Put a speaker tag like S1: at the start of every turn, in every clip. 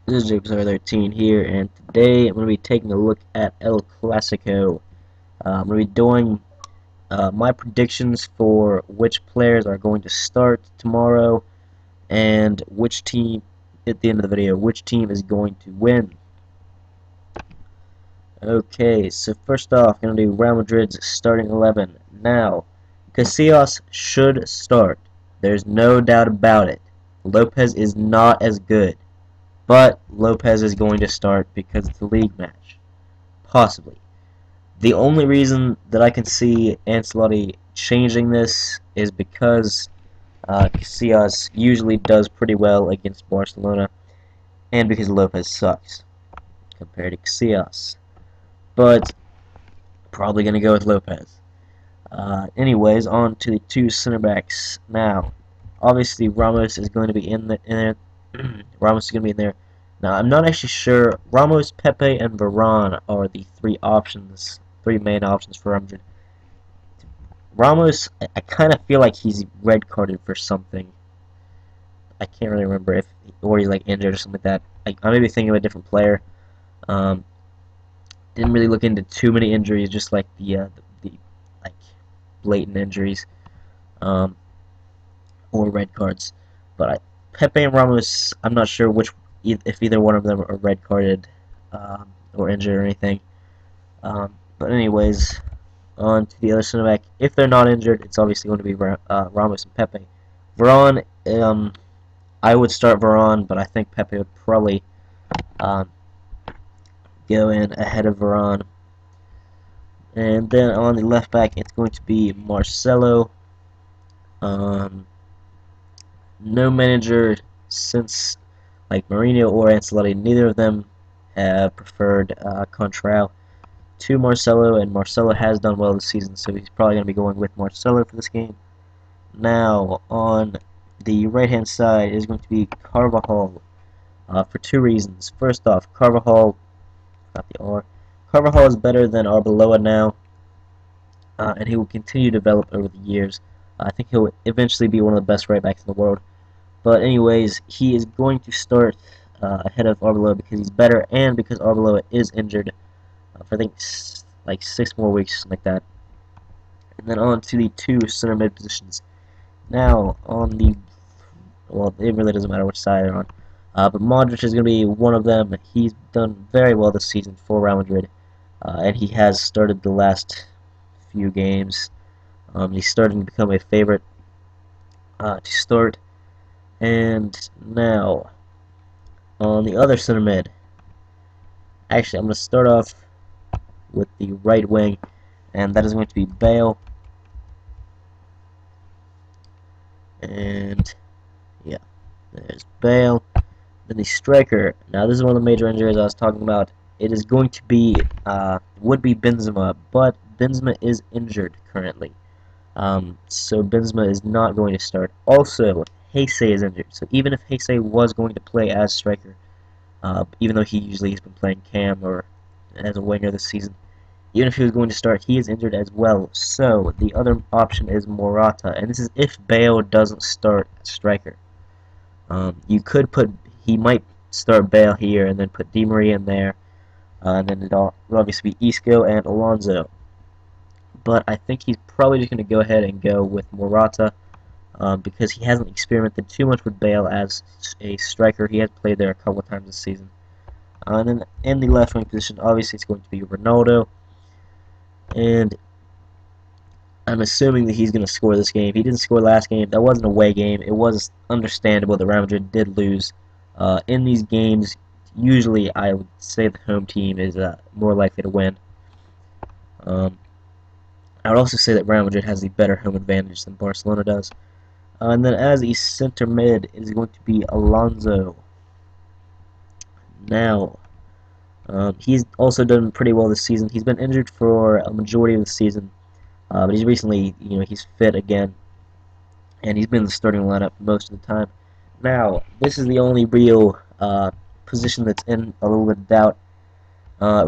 S1: This is James13 here, and today I'm going to be taking a look at El Clasico. I'm going to be doing my predictions for which players are going to start tomorrow, and which team, at the end of the video, which team is going to win. Okay, so first off, I'm going to do Real Madrid's starting 11. Now, Casillas should start. There's no doubt about it. Lopez is not as good. But Lopez is going to start because it's a league match. Possibly. The only reason that I can see Ancelotti changing this is because Casillas usually does pretty well against Barcelona, and because Lopez sucks compared to Casillas. But probably going to go with Lopez. Anyways, on to the two center backs now. Obviously, Ramos is going to be in there. Ramos is going to be in there. Now, I'm not actually sure. Ramos, Pepe, and Varane are the three main options for Real Madrid. Ramos, I kind of feel like he's red carded for something. I can't really remember or he's like injured or something like that. I may be thinking of a different player. Um, didn't really look into too many injuries, just like the like blatant injuries. Um, or red cards. But Pepe and Ramos, I'm not sure if either one of them are red carded or injured or anything. But anyways, on to the other center back. If they're not injured, it's obviously going to be Ramos and Pepe. Varane, I would start Varane, but I think Pepe would probably um, go in ahead of Varane. And then on the left back, it's going to be Marcelo. Um, no manager since like Mourinho or Ancelotti, neither of them have preferred Contral to Marcelo, and Marcelo has done well this season, so he's probably going to be going with Marcelo for this game. Now, on the right-hand side is going to be Carvajal for two reasons. First off, Carvajal, not the R, Carvajal is better than Arbeloa now, and he will continue to develop over the years. I think he'll eventually be one of the best right-backs in the world. But anyways, he is going to start ahead of Arbeloa because he's better and because Arbeloa is injured for I think like 6 more weeks, something like that. And then on to the two center mid positions. Now on the it really doesn't matter which side they're on. But Modric is going to be one of them. He's done very well this season for Real Madrid, and he has started the last few games. He's starting to become a favorite to start. And now, on the other center mid, actually, I'm going to start off with the right wing, and that is going to be Bale. And, yeah, there's Bale. Then the striker. Now, this is one of the major injuries I was talking about. It is going to be, would be Benzema, but Benzema is injured currently. So Benzema is not going to start. Also, Heisei is injured. So even if Heisei was going to play as striker, even though he usually has been playing cam or as a winger this season, even if he was going to start, he is injured as well. So the other option is Morata, and this is if Bale doesn't start striker. You could he might start Bale here and then put Di Maria in there, and then it'll obviously be Isco and Alonso. But I think he's probably just going to go ahead and go with Morata because he hasn't experimented too much with Bale as a striker. He has played there a couple of times this season. And then in the left wing position, obviously it's going to be Ronaldo. And I'm assuming that he's going to score this game. He didn't score last game. That wasn't a away game. It was understandable that Real Madrid did lose. In these games, usually I would say the home team is more likely to win. I would also say that Real Madrid has the better home advantage than Barcelona does. And then as the center mid is going to be Alonso. Now, he's also done pretty well this season. He's been injured for a majority of the season, but he's recently, he's fit again, and he's been in the starting lineup most of the time. Now, this is the only real position that's in a little bit of doubt.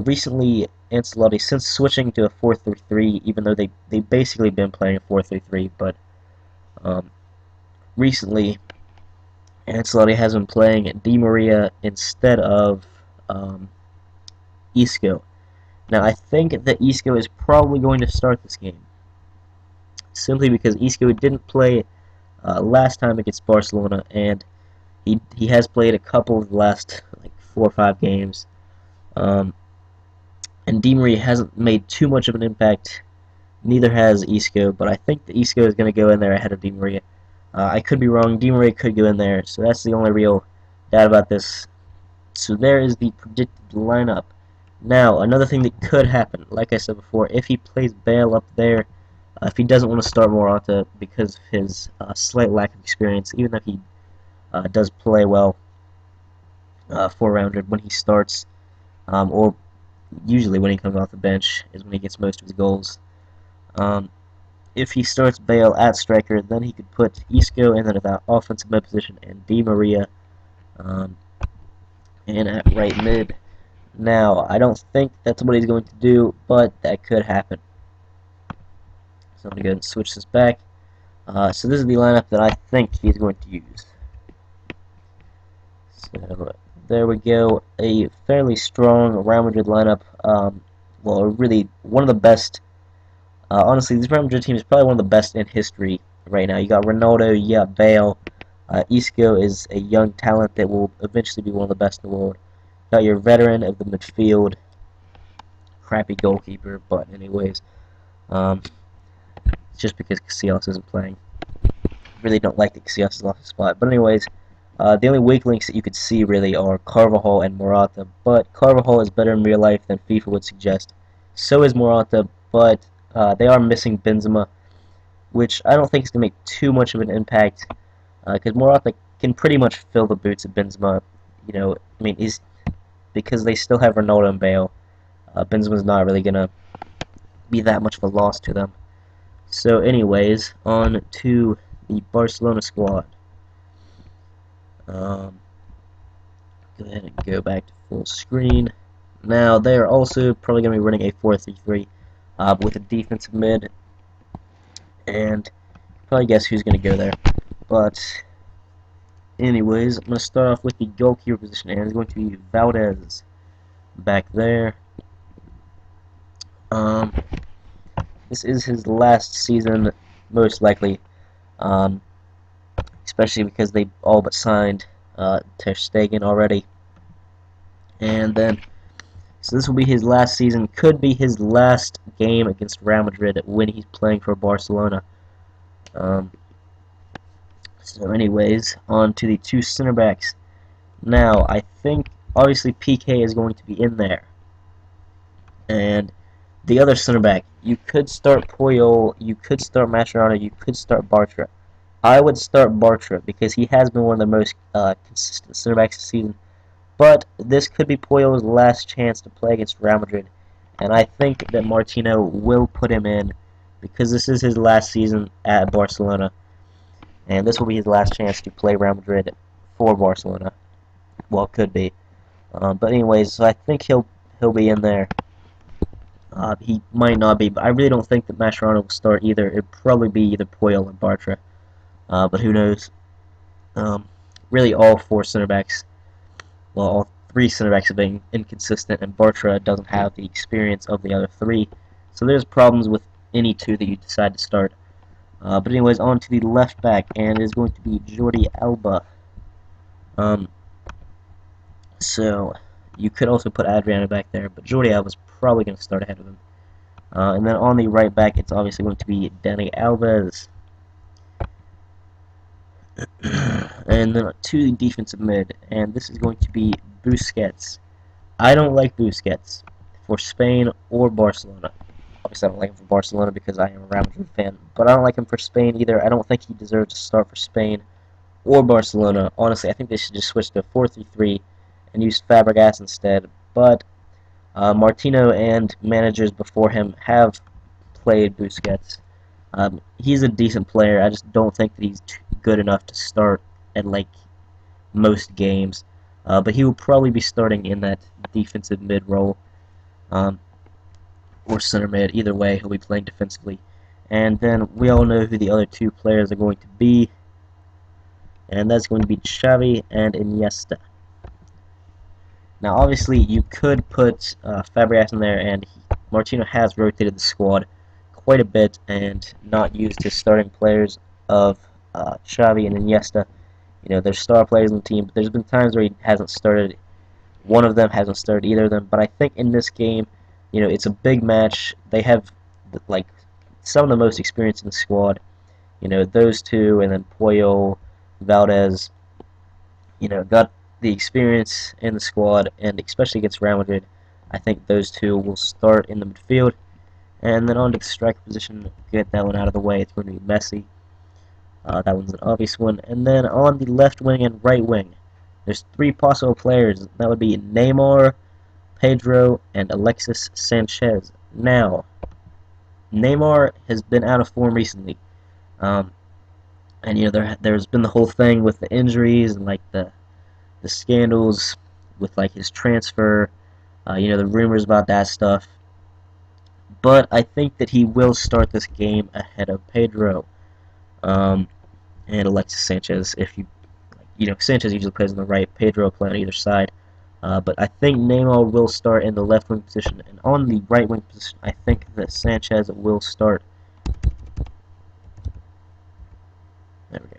S1: Recently, Ancelotti, since switching to a 4-3-3, even though they basically been playing a 4-3-3, but recently Ancelotti has been playing Di Maria instead of um, Isco. Now, I think that Isco is probably going to start this game, simply because Isco didn't play last time against Barcelona, and he has played a couple of the last like 4 or 5 games. Um, and Di Maria hasn't made too much of an impact. Neither has Isco, but I think that Isco is going to go in there ahead of Di Maria. I could be wrong. Di Maria could go in there, so that's the only real doubt about this. So there is the predicted lineup. Now, another thing that could happen, like I said before, if he plays Bale up there, if he doesn't want to start Morata because of his slight lack of experience, even though he does play well for rounded when he starts, or usually when he comes off the bench is when he gets most of his goals. Um, if he starts Bale at striker, then he could put Isco in that offensive mid position and Di Maria um, in at right mid. Now, I don't think that's what he's going to do, but that could happen. So I'm going to go ahead and switch this back. So this is the lineup that I think he's going to use. So there we go. A fairly strong Real Madrid lineup. Well, really one of the best. Honestly, this Real Madrid team is probably one of the best in history right now. You got Ronaldo, you got Bale. Isco is a young talent that will eventually be one of the best in the world. You got your veteran of the midfield, crappy goalkeeper, but anyways, it's just because Casillas isn't playing. Really don't like that Casillas has lost his spot. But anyways, the only weak links that you could see really are Carvajal and Morata. But Carvajal is better in real life than FIFA would suggest. So is Morata, but they are missing Benzema, which I don't think is going to make too much of an impact, because Morata can pretty much fill the boots of Benzema. You know, I mean, he's because they still have Ronaldo and Bale. Benzema's not really going to be that much of a loss to them. So anyways, on to the Barcelona squad. Go ahead and go back to full screen. Now, they are also probably going to be running a 4-3-3 with a defensive mid, and probably guess who's going to go there. But anyways, I'm going to start off with the goalkeeper position, and it's going to be Valdez back there. This is his last season, most likely, especially because they all but signed Ter Stegen already. And then, so this will be his last season, could be his last game against Real Madrid when he's playing for Barcelona. So anyways, on to the two center backs. Now, I think, obviously, PK is going to be in there. And the other center back, you could start Puyol, you could start Mascherano, you could start Bartra. I would start Bartra because he has been one of the most consistent center backs this season. But this could be Puyol's last chance to play against Real Madrid. And I think that Martino will put him in because this is his last season at Barcelona. And this will be his last chance to play Real Madrid for Barcelona. Well, it could be. But anyways, so I think he'll be in there. He might not be, but I really don't think that Mascherano will start either. It'd probably be either Puyol or Bartra. But who knows? Really, all four center backs, well, all three center backs have been inconsistent, and Bartra doesn't have the experience of the other three. So there's problems with any two that you decide to start. But anyways, on to the left back, and it is going to be Jordi Alba. So you could also put Adriano back there, but Jordi Alba's probably going to start ahead of him. And then on the right back, it's obviously going to be Dani Alves. And then to the defensive mid, and this is going to be Busquets. I don't like Busquets for Spain or Barcelona. Obviously, I don't like him for Barcelona because I am a Real Madrid fan, but I don't like him for Spain either. I don't think he deserves to start for Spain or Barcelona. Honestly, I think they should just switch to 4-3-3 and use Fabregas instead. But Martino and managers before him have played Busquets. He's a decent player. I just don't think that he's good enough to start at like most games. But he will probably be starting in that defensive mid role, or center mid. Either way, he'll be playing defensively. And then we all know who the other two players are going to be. and that's going to be Xavi and Iniesta. Now, obviously, you could put Fabregas in there, and Martino has rotated the squad quite a bit and not used his starting players of Xavi and Iniesta. You know, there's star players in the team, but there's been times where he hasn't started. One of them hasn't started either of them, but I think in this game, you know, it's a big match. They have like some of the most experience in the squad. You know, those two, and then Puyol, Valdez. You know, got the experience in the squad, and especially against Real Madrid, I think those two will start in the midfield. And then on to the striker position, get that one out of the way. It's going to be Messi. That one's an obvious one. And then on the left wing and right wing, there's three possible players. That would be Neymar, Pedro, and Alexis Sanchez. Now, Neymar has been out of form recently. Um, and you know there's been the whole thing with the injuries and like the scandals with like his transfer, you know, the rumors about that stuff. But I think that he will start this game ahead of Pedro um, and Alexis Sanchez. If you know, Sanchez usually plays on the right, Pedro play on either side. But I think Neymar will start in the left wing position, and on the right wing position, I think that Sanchez will start. There we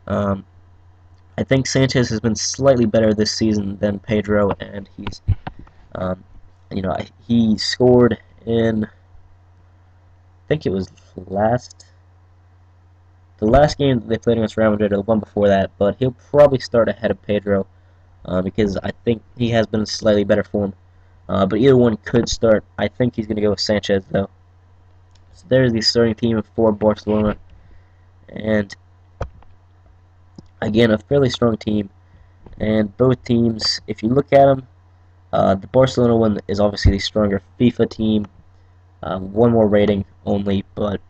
S1: go. I think Sanchez has been slightly better this season than Pedro, and he's, um, you know, he scored in, I think it was the last game that they played against Real Madrid, or the one before that. But he'll probably start ahead of Pedro because I think he has been in slightly better form. But either one could start. I think he's going to go with Sanchez though. So there's the starting team for Barcelona, and again a fairly strong team. And both teams, if you look at them, the Barcelona one is obviously the stronger FIFA team, one more rating only, but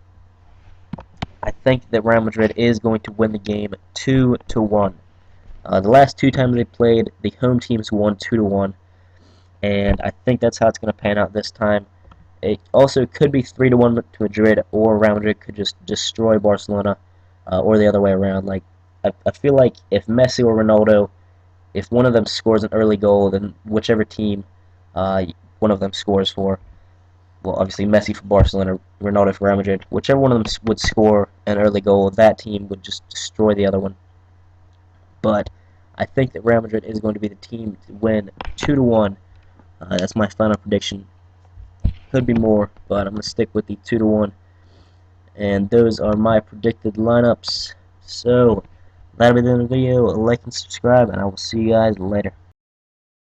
S1: I think that Real Madrid is going to win the game 2-1. The last two times they played, the home teams won 2-1, and I think that's how it's going to pan out this time. It also could be 3-1 to Madrid, or Real Madrid could just destroy Barcelona, or the other way around. Like I feel like if Messi or Ronaldo, if one of them scores an early goal, then whichever team one of them scores for, well, obviously Messi for Barcelona, Ronaldo for Real Madrid, whichever one of them would score an early goal, that team would just destroy the other one. But I think that Real Madrid is going to be the team to win 2-1. That's my final prediction. Could be more, but I'm going to stick with the 2-1. And those are my predicted lineups. So, that'll be the end of the video. Like and subscribe, and I will see you guys later.